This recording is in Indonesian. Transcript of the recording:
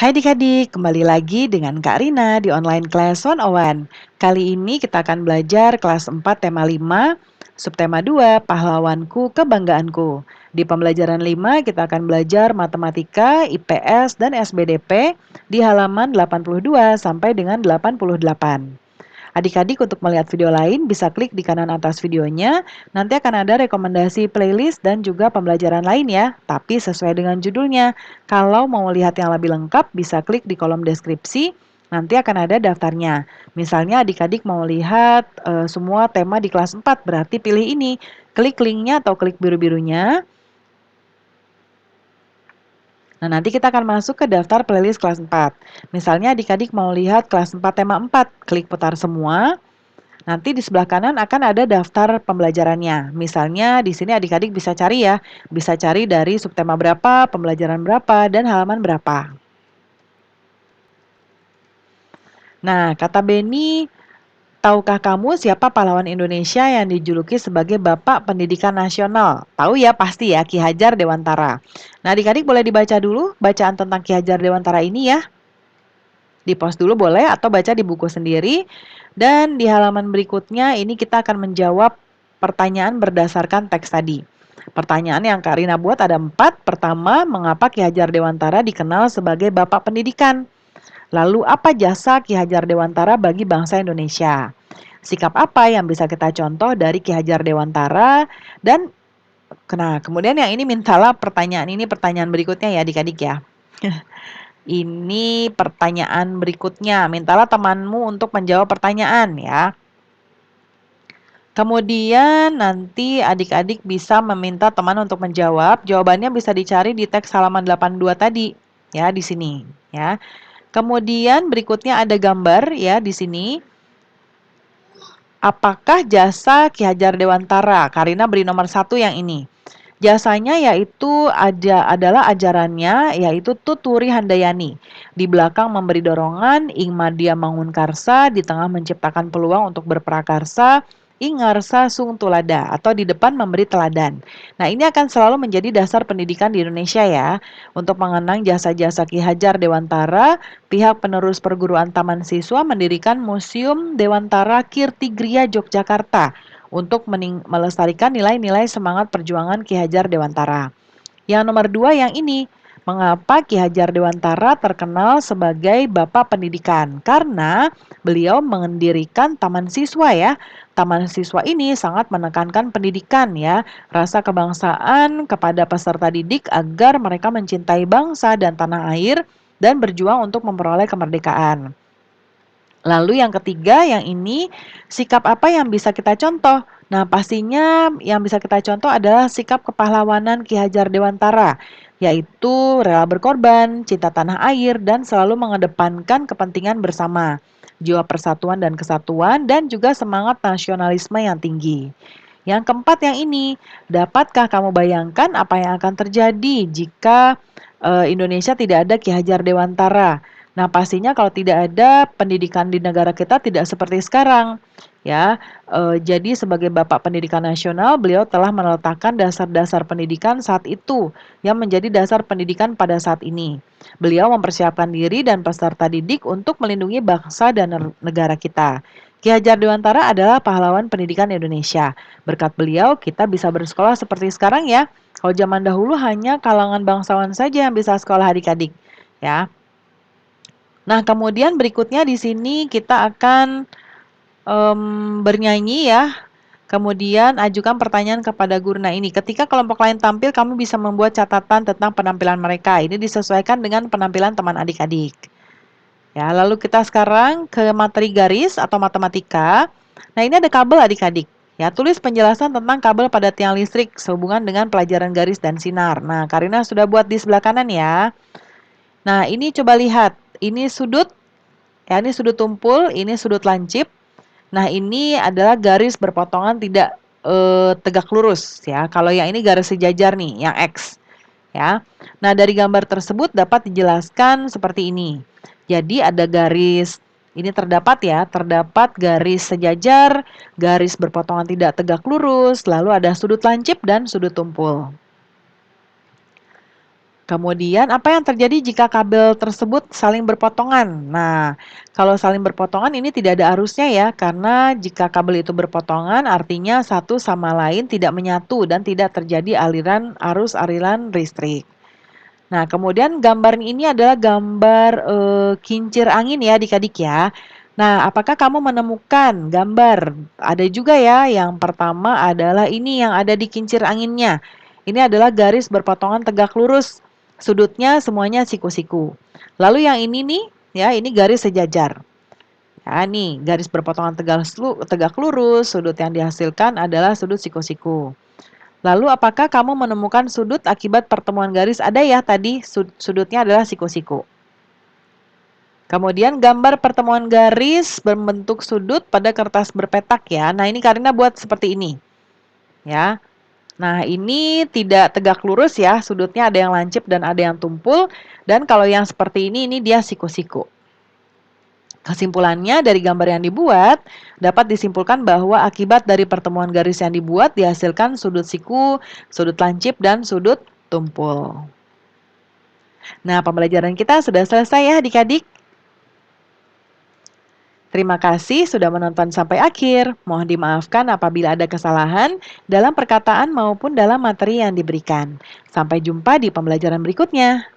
Hai adik-adik, kembali lagi dengan Kak Rina di online class 101. Kali ini kita akan belajar kelas 4 tema 5, subtema 2, pahlawanku kebanggaanku. Di pembelajaran 5 kita akan belajar matematika, IPS, dan SBDP di halaman 82 sampai dengan 88. Adik-adik untuk melihat video lain bisa klik di kanan atas videonya, nanti akan ada rekomendasi playlist dan juga pembelajaran lain ya, tapi sesuai dengan judulnya. Kalau mau lihat yang lebih lengkap bisa klik di kolom deskripsi, nanti akan ada daftarnya. Misalnya adik-adik mau lihat semua tema di kelas 4, berarti pilih ini. Klik linknya atau klik biru-birunya. Nah, nanti kita akan masuk ke daftar playlist kelas 4. Misalnya adik-adik mau lihat kelas 4 tema 4, klik putar semua. Nanti di sebelah kanan akan ada daftar pembelajarannya. Misalnya di sini adik-adik bisa cari ya, bisa cari dari subtema berapa, pembelajaran berapa, dan halaman berapa. Nah, kata Beni, tahukah kamu siapa pahlawan Indonesia yang dijuluki sebagai Bapak Pendidikan Nasional? Tahu ya pasti ya, Ki Hajar Dewantara. Nah, adik-adik boleh dibaca dulu bacaan tentang Ki Hajar Dewantara ini ya. Di post dulu boleh atau baca di buku sendiri. Dan di halaman berikutnya ini kita akan menjawab pertanyaan berdasarkan teks tadi. Pertanyaan yang Kak Rina buat ada 4. Pertama, mengapa Ki Hajar Dewantara dikenal sebagai Bapak Pendidikan? Lalu apa jasa Ki Hajar Dewantara bagi bangsa Indonesia? Sikap apa yang bisa kita contoh dari Ki Hajar Dewantara? Dan kemudian yang ini mintalah pertanyaan berikutnya ya adik-adik ya. Ini pertanyaan berikutnya, mintalah temanmu untuk menjawab pertanyaan ya. Kemudian nanti adik-adik bisa meminta teman untuk menjawab. Jawabannya bisa dicari di teks halaman 82 tadi ya di sini ya. Kemudian berikutnya ada gambar ya di sini. Apakah jasa Ki Hajar Dewantara? Karina beri nomor 1 yang ini. Jasanya yaitu adalah ajarannya yaitu Tuturi Handayani. Di belakang memberi dorongan, ing madya mangun karsa, di tengah menciptakan peluang untuk berprakarsa, ing ngarsa sung tulada, atau di depan memberi teladan. Nah, ini akan selalu menjadi dasar pendidikan di Indonesia ya. Untuk mengenang jasa-jasa Ki Hajar Dewantara, pihak penerus perguruan Taman Siswa mendirikan Museum Dewantara Kirtigria Yogyakarta untuk melestarikan nilai-nilai semangat perjuangan Ki Hajar Dewantara. Yang nomor 2 yang ini, mengapa Ki Hajar Dewantara terkenal sebagai Bapak Pendidikan? Karena beliau mendirikan Taman Siswa ya. Taman Siswa ini sangat menekankan pendidikan ya, rasa kebangsaan kepada peserta didik agar mereka mencintai bangsa dan tanah air dan berjuang untuk memperoleh kemerdekaan. Lalu yang ketiga, yang ini, sikap apa yang bisa kita contoh? Nah, pastinya yang bisa kita contoh adalah sikap kepahlawanan Ki Hajar Dewantara, yaitu rela berkorban, cinta tanah air, dan selalu mengedepankan kepentingan bersama, jiwa persatuan dan kesatuan, dan juga semangat nasionalisme yang tinggi. Yang keempat yang ini, dapatkah kamu bayangkan apa yang akan terjadi jika Indonesia tidak ada Ki Hajar Dewantara? Nah, pastinya kalau tidak ada pendidikan di negara kita tidak seperti sekarang. Ya, jadi sebagai Bapak Pendidikan Nasional, beliau telah meletakkan dasar-dasar pendidikan saat itu yang menjadi dasar pendidikan pada saat ini. Beliau mempersiapkan diri dan peserta didik untuk melindungi bangsa dan negara kita. Ki Hajar Dewantara adalah pahlawan pendidikan Indonesia. Berkat beliau, kita bisa bersekolah seperti sekarang ya. Kalau zaman dahulu hanya kalangan bangsawan saja yang bisa sekolah adik-adik. Ya. Nah, kemudian berikutnya di sini kita akan bernyanyi ya. Kemudian ajukan pertanyaan kepada guru. Nah, ini ketika kelompok lain tampil, kamu bisa membuat catatan tentang penampilan mereka. Ini disesuaikan dengan penampilan teman adik-adik. Ya, lalu kita sekarang ke materi garis atau matematika. Nah, ini ada kabel adik-adik. Ya, tulis penjelasan tentang kabel pada tiang listrik sehubungan dengan pelajaran garis dan sinar. Nah, Karina sudah buat di sebelah kanan ya. Nah, ini coba lihat. Ini sudut, ya ini sudut tumpul, ini sudut lancip. Nah, ini adalah garis berpotongan tidak tegak lurus ya. Kalau yang ini garis sejajar nih, yang X ya. Nah, dari gambar tersebut dapat dijelaskan seperti ini. Jadi ada garis ini terdapat garis sejajar, garis berpotongan tidak tegak lurus, lalu ada sudut lancip dan sudut tumpul. Kemudian apa yang terjadi jika kabel tersebut saling berpotongan? Nah, kalau saling berpotongan ini tidak ada arusnya ya, karena jika kabel itu berpotongan artinya satu sama lain tidak menyatu dan tidak terjadi aliran arus aliran listrik. Nah, kemudian gambar ini adalah gambar, kincir angin ya adik-adik ya. Nah, apakah kamu menemukan gambar? Ada juga ya, yang pertama adalah ini yang ada di kincir anginnya. Ini adalah garis berpotongan tegak lurus, sudutnya semuanya siku-siku. Lalu yang ini nih, ya ini garis sejajar. Ya nih, garis berpotongan tegak lurus, sudut yang dihasilkan adalah sudut siku-siku. Lalu apakah kamu menemukan sudut akibat pertemuan garis? Ada ya tadi sudutnya adalah siku-siku. Kemudian gambar pertemuan garis berbentuk sudut pada kertas berpetak ya. Nah, ini Karina buat seperti ini. Ya. Nah, ini tidak tegak lurus ya, sudutnya ada yang lancip dan ada yang tumpul. Dan kalau yang seperti ini dia siku-siku. Kesimpulannya dari gambar yang dibuat, dapat disimpulkan bahwa akibat dari pertemuan garis yang dibuat dihasilkan sudut siku, sudut lancip, dan sudut tumpul. Nah, pembelajaran kita sudah selesai ya adik-adik. Terima kasih sudah menonton sampai akhir. Mohon dimaafkan apabila ada kesalahan dalam perkataan maupun dalam materi yang diberikan. Sampai jumpa di pembelajaran berikutnya.